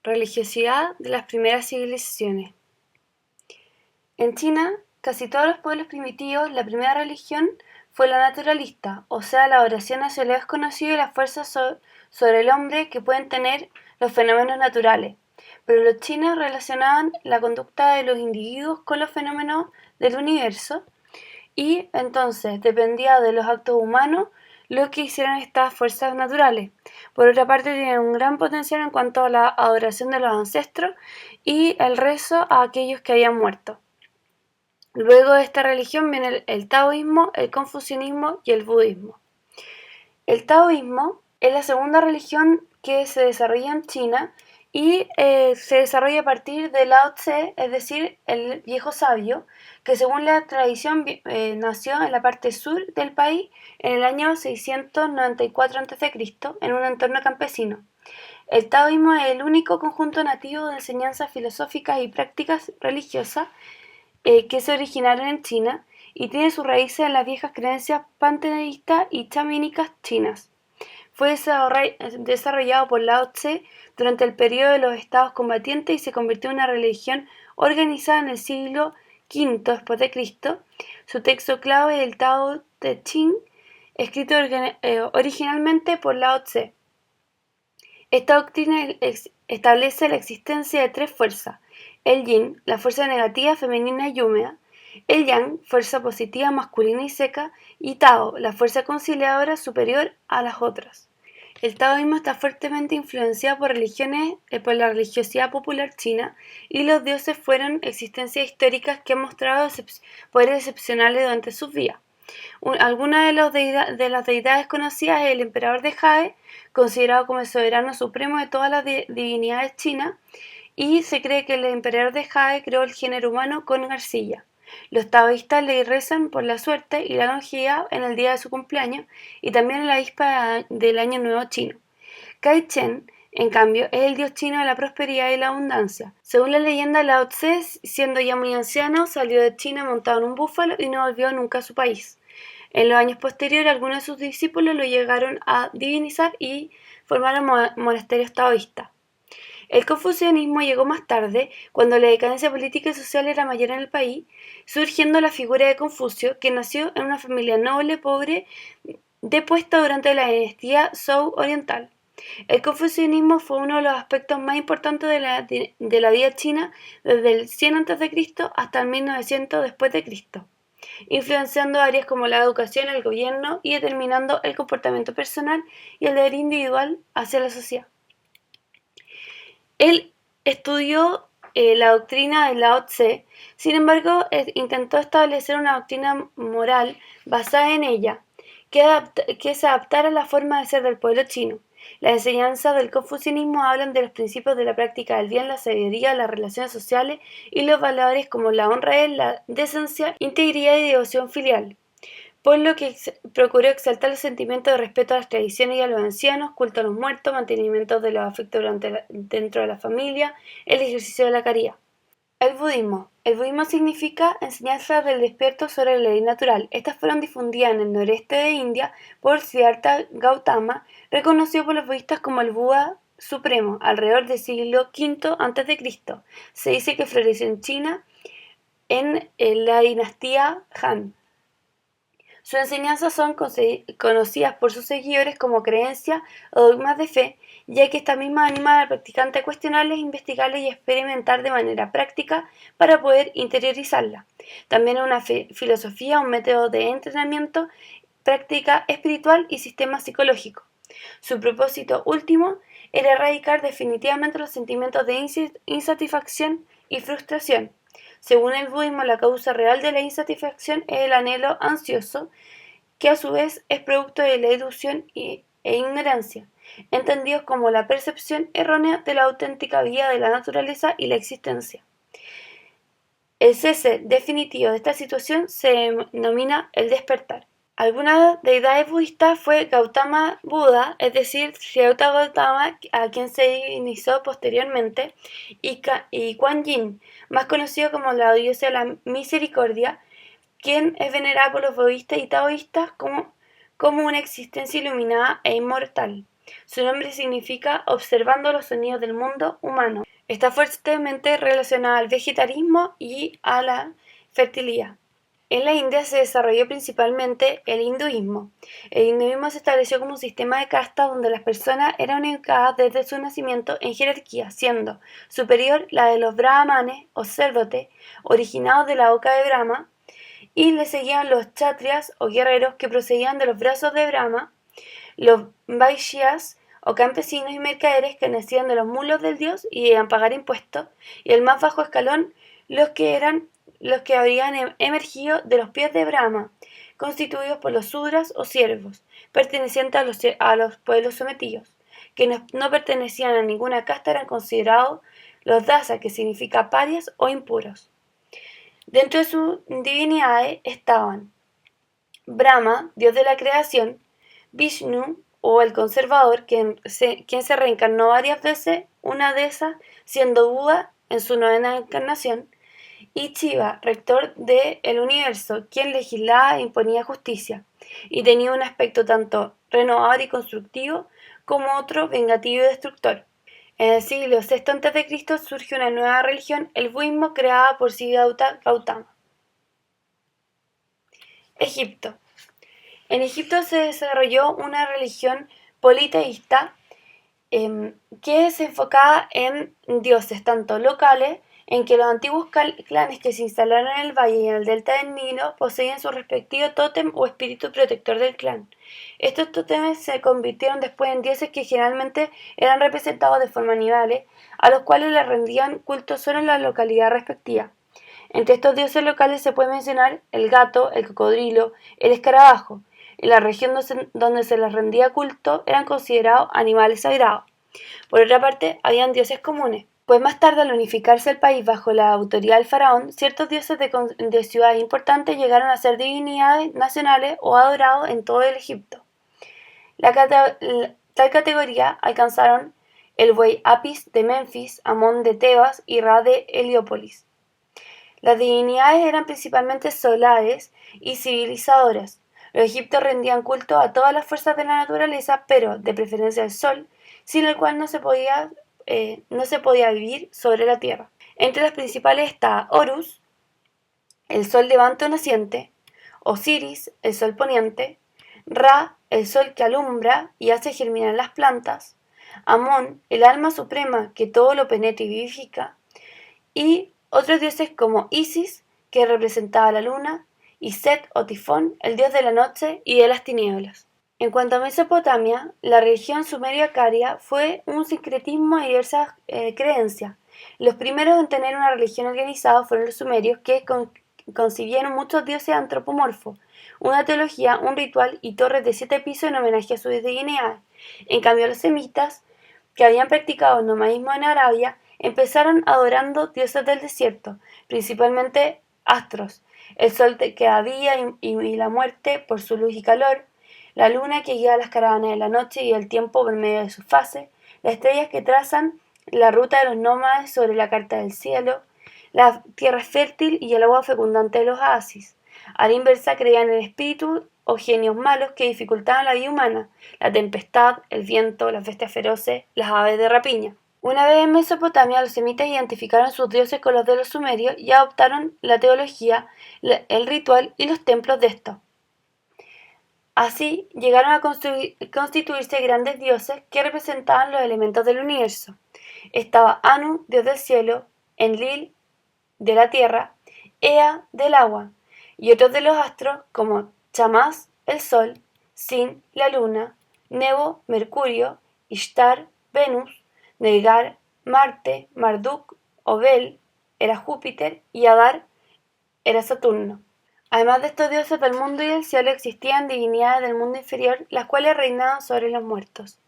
Religiosidad de las primeras civilizaciones. En China, casi todos los pueblos primitivos, la primera religión fue la naturalista, o sea, la oración hacia lo desconocido y las fuerzas sobre el hombre que pueden tener los fenómenos naturales. Pero los chinos relacionaban la conducta de los individuos con los fenómenos del universo y entonces dependía de los actos humanos lo que hicieron estas fuerzas naturales. Por otra parte, tienen un gran potencial en cuanto a la adoración de los ancestros y el rezo a aquellos que hayan muerto. Luego de esta religión viene el taoísmo, el confucianismo y el budismo. El taoísmo es la segunda religión que se desarrolla en China y se desarrolla a partir de Lao Tse, es decir, el viejo sabio, que según la tradición nació en la parte sur del país en el año 694 a.C., en un entorno campesino. El taoísmo es el único conjunto nativo de enseñanzas filosóficas y prácticas religiosas que se originaron en China y tiene sus raíces en las viejas creencias panteístas y chamínicas chinas. Fue desarrollado por Lao Tse durante el periodo de los estados combatientes y se convirtió en una religión organizada en el siglo V después de Cristo. Su texto clave es el Tao Te Ching, escrito originalmente por Lao Tse. Esta doctrina establece la existencia de tres fuerzas: el yin, la fuerza negativa, femenina y húmeda; el yang, fuerza positiva, masculina y seca; y Tao, la fuerza conciliadora superior a las otras. El taoísmo está fuertemente influenciado por la religiosidad popular china, y los dioses fueron existencias históricas que han mostrado poderes excepcionales durante sus vidas. Algunas de las deidades conocidas es el emperador de Jade, considerado como el soberano supremo de todas las divinidades chinas, y se cree que el emperador de Jade creó el género humano con arcilla. Los taoístas le rezan por la suerte y la longevidad en el día de su cumpleaños y también en la víspera del Año Nuevo chino. Kai Chen, en cambio, es el dios chino de la prosperidad y la abundancia. Según la leyenda, Lao Tse, siendo ya muy anciano, salió de China montado en un búfalo y no volvió nunca a su país. En los años posteriores, algunos de sus discípulos lo llegaron a divinizar y formaron monasterios taoístas. El confucianismo llegó más tarde, cuando la decadencia política y social era mayor en el país, surgiendo la figura de Confucio, que nació en una familia noble pobre depuesta durante la dinastía Zhou oriental. El confucianismo fue uno de los aspectos más importantes de la vida china desde el 100 a.C. hasta el 1900 después de Cristo, influenciando áreas como la educación, el gobierno y determinando el comportamiento personal y el deber individual hacia la sociedad. Él estudió la doctrina de Lao Tse, sin embargo, intentó establecer una doctrina moral basada en ella, que se adaptara a la forma de ser del pueblo chino. Las enseñanzas del confucianismo hablan de los principios de la práctica del bien, la sabiduría, las relaciones sociales y los valores como la honra, la decencia, integridad y devoción filial, por lo que procuró exaltar el sentimiento de respeto a las tradiciones y a los ancianos, culto a los muertos, mantenimiento de los afectos dentro de la familia, el ejercicio de la caridad. El budismo. El budismo significa enseñanzas del despierto sobre la ley natural. Estas fueron difundidas en el noreste de India por Siddhartha Gautama, reconocido por los budistas como el Buda supremo, alrededor del siglo V a.C. Se dice que floreció en China en la dinastía Han. Sus enseñanzas son conocidas por sus seguidores como creencias o dogmas de fe, ya que esta misma anima al practicante a cuestionarlas, investigarlas y experimentar de manera práctica para poder interiorizarlas. También es una filosofía, un método de entrenamiento, práctica espiritual y sistema psicológico. Su propósito último era erradicar definitivamente los sentimientos de insatisfacción y frustración. Según el budismo, la causa real de la insatisfacción es el anhelo ansioso, que a su vez es producto de la ilusión e ignorancia, entendidos como la percepción errónea de la auténtica vida de la naturaleza y la existencia. El cese definitivo de esta situación se denomina el despertar. Algunas deidades budistas fue Gautama Buda, es decir, Siddhartha Gautama, a quien se divinizó posteriormente, y Kuan Yin, más conocido como la diosa de la misericordia, quien es venerada por los budistas y taoístas como una existencia iluminada e inmortal. Su nombre significa observando los sonidos del mundo humano. Está fuertemente relacionado al vegetarismo y a la fertilidad. En la India se desarrolló principalmente el hinduismo. El hinduismo se estableció como un sistema de castas donde las personas eran ubicadas desde su nacimiento en jerarquía, siendo superior la de los brahmanes o sacerdotes, originados de la boca de Brahma, y le seguían los kshatriyas o guerreros que procedían de los brazos de Brahma, los vaishyas o campesinos y mercaderes que nacían de los mulos del dios y debían pagar impuestos, y el más bajo escalón los que habrían emergido de los pies de Brahma, constituidos por los sudras o siervos, pertenecientes a los pueblos sometidos, que no pertenecían a ninguna casta, eran considerados los dasa, que significa parias o impuros. Dentro de sus divinidades estaban Brahma, dios de la creación, Vishnu, o el conservador, quien se reencarnó varias veces, una de esas siendo Buda en su novena encarnación, y Shiva, rector del universo, quien legislaba e imponía justicia, y tenía un aspecto tanto renovador y constructivo como otro vengativo y destructor. En el siglo VI a.C. surge una nueva religión, el budismo, creada por Siddhartha Gautama. Egipto. En Egipto se desarrolló una religión politeísta que se enfocaba en dioses tanto locales, en que los antiguos clanes que se instalaron en el valle y en el delta del Nilo poseían su respectivo tótem o espíritu protector del clan. Estos tótemes se convirtieron después en dioses que generalmente eran representados de forma animales, a los cuales le rendían culto solo en la localidad respectiva. Entre estos dioses locales se puede mencionar el gato, el cocodrilo, el escarabajo. En la región donde se les rendía culto eran considerados animales sagrados. Por otra parte, habían dioses comunes, pues más tarde, al unificarse el país bajo la autoridad del faraón, ciertos dioses de ciudades importantes llegaron a ser divinidades nacionales o adorados en todo el Egipto. Tal categoría alcanzaron el buey Apis de Menfis, Amón de Tebas y Ra de Heliópolis. Las divinidades eran principalmente solares y civilizadoras. Los egipcios rendían culto a todas las fuerzas de la naturaleza, pero de preferencia al sol, sin el cual no se podía vivir sobre la tierra. Entre las principales está Horus, el sol levante o naciente; Osiris, el sol poniente; Ra, el sol que alumbra y hace germinar las plantas; Amón, el alma suprema que todo lo penetra y vivifica; y otros dioses como Isis, que representaba la luna, y Set o Tifón, el dios de la noche y de las tinieblas. En cuanto a Mesopotamia, la religión sumerio-acaria fue un sincretismo de diversas creencias. Los primeros en tener una religión organizada fueron los sumerios, que concibieron muchos dioses antropomorfos, una teología, un ritual y torres de 7 pisos en homenaje a sus divinidades. En cambio, los semitas, que habían practicado el nomadismo en Arabia, empezaron adorando dioses del desierto, principalmente astros, el sol que había y la muerte por su luz y calor, la luna que guía las caravanas de la noche y el tiempo por medio de sus fases, las estrellas que trazan la ruta de los nómades sobre la carta del cielo, la tierra fértil y el agua fecundante de los oasis. A la inversa, creían en espíritus o genios malos que dificultaban la vida humana, la tempestad, el viento, las bestias feroces, las aves de rapiña. Una vez en Mesopotamia, los semitas identificaron sus dioses con los de los sumerios y adoptaron la teología, el ritual y los templos de estos. Así llegaron a constituirse grandes dioses que representaban los elementos del universo. Estaba Anu, dios del cielo; Enlil, de la tierra; Ea, del agua; y otros de los astros como Chamasz, el sol; Sin, la luna; Nebo, Mercurio; Ishtar, Venus; Nergal, Marte; Marduk o Bel era Júpiter; y Adar era Saturno. Además de estos dioses del mundo y del cielo, existían divinidades del mundo inferior, las cuales reinaban sobre los muertos.